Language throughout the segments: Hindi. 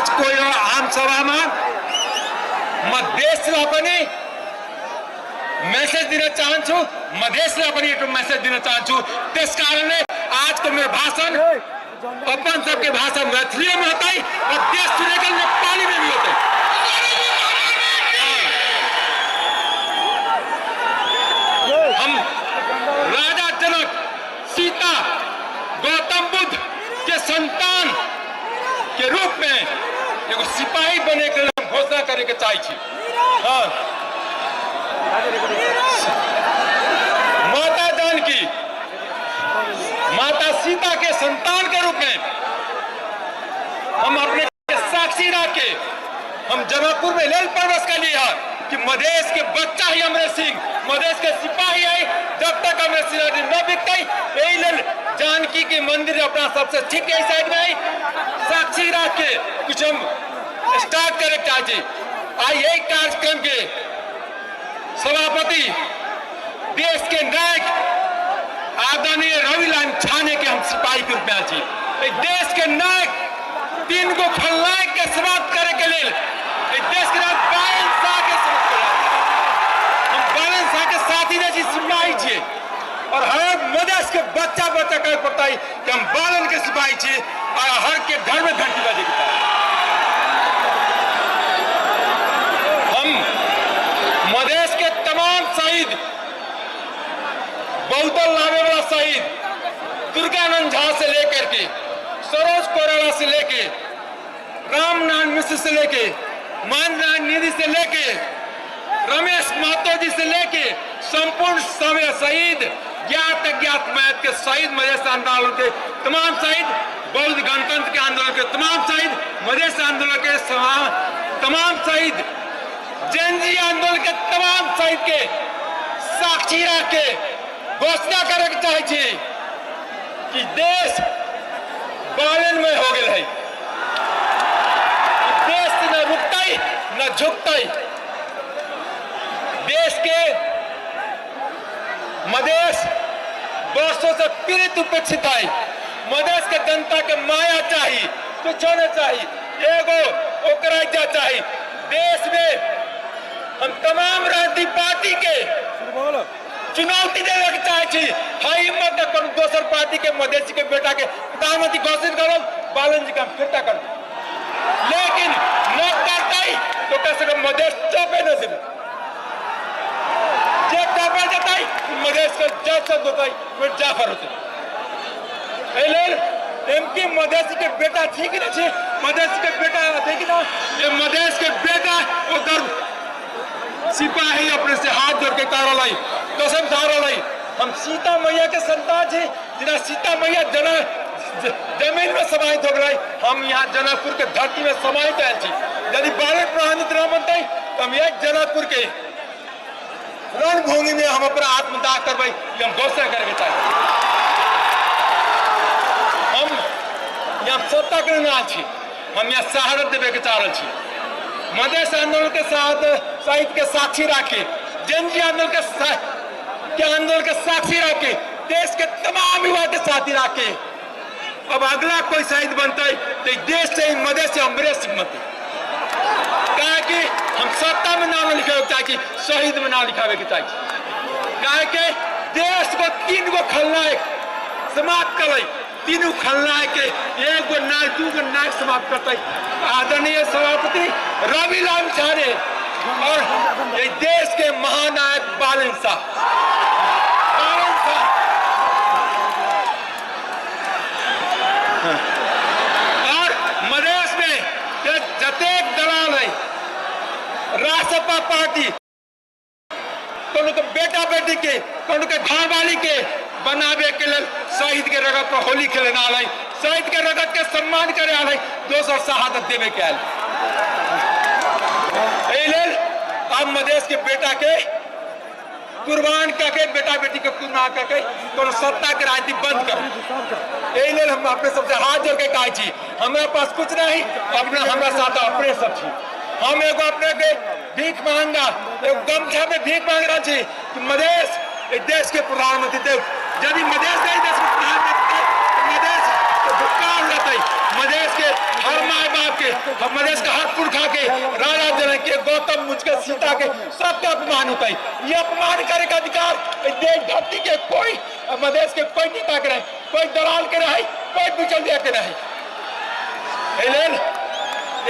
आज को यो आम सभामा म देशलाई पनि मेसेज दिन चाहन्छु, म देशलाई पनि एउटा मेसेज दिन चाहन्छु। त्यसकारणले आजको मेरो भाषण अपन सबके भाषा मैथिली में होता है और देश सुनेगा नेपाली में भी होता है। हम राजा जनक, सीता, गौतम बुद्ध के संतान के रूप में एगो सिपाही बने के लिए घोषणा करे के चाहिए। हाँ, माता जानकी, माता सीता के संतान के रूप में हम अपने साक्षी रख के हम जनकपुर में लेल प्रवेश कर लिया कि मधेश के बच्चा ही अमरेश सिंह, मधेश के सिपाही है। जब तक अमरेश सिंह न बिकते यही लेल जानकी के मंदिर अपना सबसे ठीक है साइड में है। साक्षी रख के कुछ हम स्टार्ट करे चाहिए। आज यही कार्यक्रम के सभापति देश के नायक आदरणीय रवि लाल छाने के हम सिपाही के रूप में आज देश के नायक तीन को खलनायक के समाप्त करे के लिए देश के नायक बालन शाह के हम बालन शाह के साथी जैसी सिपाही छे और हर मधेश के बच्चा बच्चा कर पड़ता है कि हम बालन के सिपाही छे और हर के घर में घंटी बजे की हम मधेश के तमाम शहीद, बहुतल नामे वाला शहीद दुर्गानंद झा से लेकर के सरोज कोराला से लेके रामनारायण मिश्र से लेके माननारायण निधि से लेके रमेश महतो जी से लेके संपूर्ण समय शहीद ज्ञात अज्ञात मैथ के शहीद, मधेश आंदोलन के तमाम शहीद, बौद्ध गणतंत्र के आंदोलन के तमाम शहीद, मधेश आंदोलन के तमाम शहीद, जैन जी आंदोलन के तमाम शहीद के साक्षी रख के घोषणा करे के चाहिए कि देश बालन में हो गए है। देश न रुकता न झुकता। देश के मधेश वर्षों से पीड़ित उपेक्षित है। मधेश के जनता के माया चाहिए, कुछ होना चाहिए, एगो ओकरा चाहिए। देश में हम तमाम राजनीतिक पार्टी के चुनौती देने के चाहिए। हाई हिम्मत करो दोसर पार्टी के मधेसी के बेटा के प्रधानमंत्री घोषित करो, बालन जी का फिरता करो, लेकिन न करता ही तो कैसे मधेश चौपे न दे चौपे जाता है मधेश का जज शब्द होता है जाफर होते एमपी मधेसी के बेटा ठीक नहीं, मधेश के बेटा देखी ना, ये मधेश के बेटा वो सिपाही अपने से हाथ जोड़ के तारा लाई, कसम तारा लाई। हम सीता मैया के संतान थे, जिन्हें सीता मैया जमीन में समाहित हो गई। हम यहाँ जनकपुर के धरती में समाहित आए थे। यदि बालन प्रधानमंत्री न बनते तो हम एक जनकपुर के रणभूमि में हम अपना आत्मदाह करवाई, हम घोषणा करके चाहिए। हम यहाँ सत्ता के ना छी, हम यहाँ शहादत देवे के चाह रहे। मधेश आंदोलन के साथ शहीद के साक्षी रखे, जैन जी आंदोलन के साक्षी रखे, देश के तमाम युवा के साथी रखे। अब अगला कोई शहीद बनता है तो देश से ही मधेश से अमरेश सिंह बनते, कहा कि हम सत्ता में नाम लिखे चाहिए, शहीद में नाम लिखावे के चाहिए। कहा कि देश को तीन गो खलनायक समाप्त करे, तीनों खलनायक के एक गो नायक दू गो नायक समाप्त करता है आदरणीय सभापति रवि लाल छाने और ये देश के महानायक बालन शाह। और मधेश में जतेक दलाल है रासपा पार्टी तो बेटा बेटी के घर वाली के बनावे के लिए शहीद के रगत पर होली खेले ना आए, शहीद के रगत के सम्मान करे आए, दोसर शहादत देवे के आए। अब मधेश के बेटा के कुर्बान करके, बेटा बेटी के कुर्बान करके तो सत्ता के राजनीति बंद कर। यही हम अपने सबसे हाथ जोड़ के कहा छी, हमारे पास कुछ नहीं, अपने हमारे साथ अपने सब छी। हम एगो अपने के भीख मांगा, एक गमछा में भीख मांग रहा छी कि मधेश देश के प्रधानमंत्री देव, यदि मधेश नहीं देश के प्रधानमंत्री मधेश तो भुगतान रहते, मधेश के हर माए बाप के, मधेश के हर पुरखा के, राजा जनक के, गौतम मुझ के, सीता के, सबका अपमान होता है। ये अपमान करे का अधिकार देश धरती के कोई मधेश के कोई नेता के नहीं, कोई दलाल के नहीं, कोई बिचौलिया के नहीं।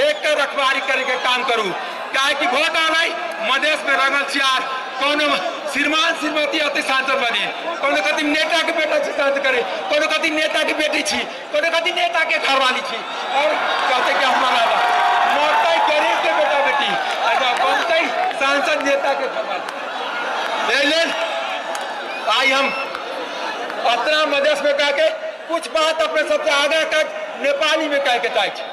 एक का रखवारी करे के काम करूँ, क्या कि वोट आना मधेश में रंगल चियार कोनो श्रीमान श्रीमती अति सांसद बने, कोनो कति नेता के बेटा छी सांसद करे, कोनो कति नेता की बेटी छी, कोनो कति नेता के घरवाली छी, और कहते कि हमारा मरता गरीब के बेटा बेटी, बनते सांसद नेता के घरवाली। आई हम अपना मधेश में कह के कुछ बात अपने सबसे आगे तक नेपाली में कह के चाहिए।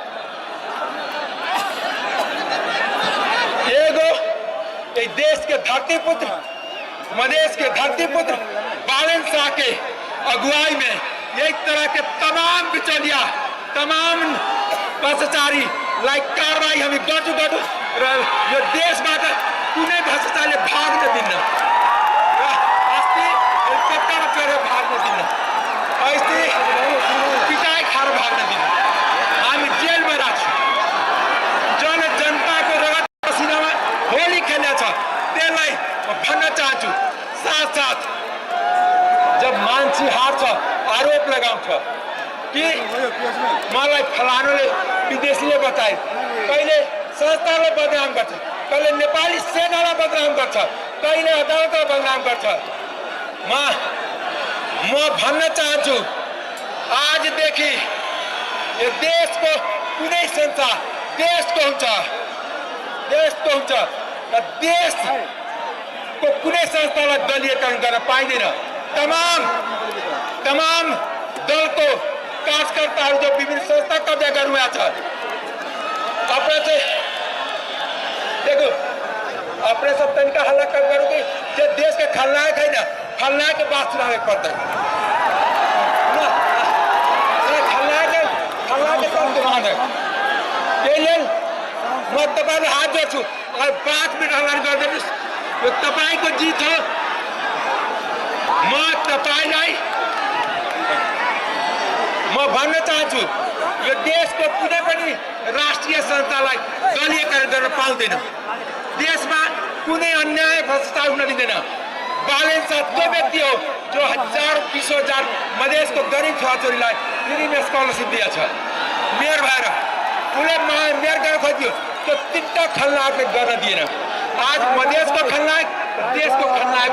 देश के धरती पुत्र, मधेश के धरती पुत्र बालन शाह के अगुवाई में एक तरह के तमाम बिचौलिया, तमाम भ्रष्टाचारी लाइक कार्रवाई हमें गर्जू यो देश में कुनै भ्रष्टाचारले भाग्न दिन्न, अस्ति हेलिकप्टर चढेर भाग्न दिन्न, अस्ति पिटाई खाएर भाग्न दिन्न, हामी जेलमा राख्छौँ। जनताको रगत पसिनामा होली खेल्ने छ, त्यसलाई म भन्न चाहन्छु। साथ साथ जब मान्छे हार्छ आरोप लगाउँछ कि मलाई फलानुले विदेशीले बताए, कहिले संस्थालाई बदनाम गर्छ, कहिले नेपाली सेनालाई बदनाम गर्छ, कहिले अदालतलाई बदनाम गर्छ। म भन्न चाहन्छु आजदेखि यो देशको कुनै संस्था देशको हुन्छ, देशको हुन्छ र देशको कुनै संस्थालाई दलीयकरण गर्न पाइँदैन। तमाम दलको कार्यकर्ताहरू जो विभिन्न संस्था कब्जा गर्नुभएको छ, अपने चाहिँ देखो अपने सब तनिका हल्ला कम करो कि जो देश के खलनायक है ना, खलनायक के बात सुनावे पड़ता है, खलनायक के कम दिमाग है। ये म तपाईले हात जोड्छु, 5 मिनट हल्ला गरिदिनुहोस्, यो तपाईको जित हो। म तपाईलाई म भन्न चाहन्छु यो देशको कुनै पनि राष्ट्रिय संस्थालाई दलीयकरण गर्न पाउँदैन, देशमा कुनै अन्याय भ्रष्टाचार हुन दिँदैन। बालन शाह त्यो व्यक्ति हो जो 10,000-20,000 मधेसको गरीब छोराछोरीलाई फ्री में स्कॉलरशिप दिया छ, मेयर भएर उसले मेयर गर्न खोज्यो, त्यो 3टा खलनायकले गर्न दिएन। आज मधेश को खलनायक देश को खलनायक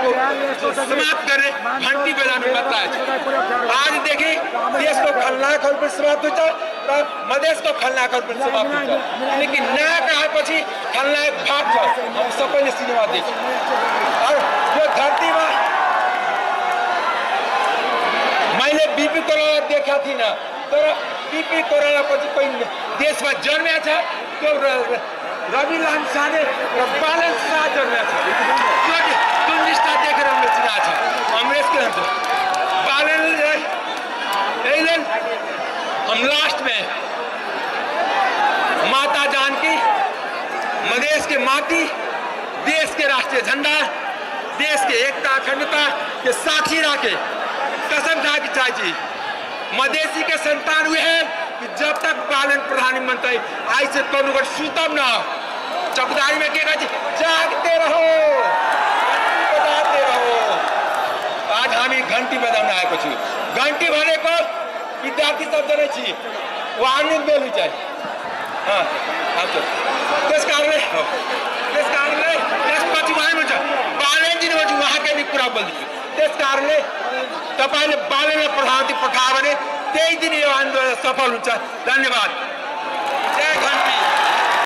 को समाप्त करने घंटी बजाने बताया। आज देखिए देश को खलनायक पर समाप्त होता र मधेश को खलनायक पर समाप्त होता, लेकिन नया कहा पछि खलनायक भाग हम सबैले सिनेमा देख्छौँ। और यो धरतीमा मैले बीपी कोरोना देखा थिइन, तर बीपी कोरोना पछि कोही देशमा जन्मेको छ, त्यो रवि लामिछाने र बालन शाह जन्मेको छ। त्यो निष्ठा देखेर हामीले चिनाएको छ। हाम्रो यसको हुन्छ बालनलाई एलन हम लास्ट में माता जानकी मधेश के माटी, देश के राष्ट्रीय झंडा, देश के एकता अखंडता के साक्षी राखे कसम खा के चाहिए। मधेसी के संतान हुए हैं कि जब तक बालन प्रधानमंत्री आई से तनुगढ़ सुतम न चौकीदारी में क्या जागते रहो, बजाते रहो। आज हामी घंटी बजाउन आएको छु। घंटी भनेको विद्यार्थी शब्द नै छ, वार्निङ बेल चाहिँ त्यस कारणले त्यसपछि हुन्छ बालनजी ने उहाँकै नि कुरा बोल्दैछु। त्यस कारणले तपाईले बालनलाई प्रधानमन्त्री पठायो भने त्यही दिन यो आन्दोलन सफल हुन्छ। धन्यवाद। जय घंटी।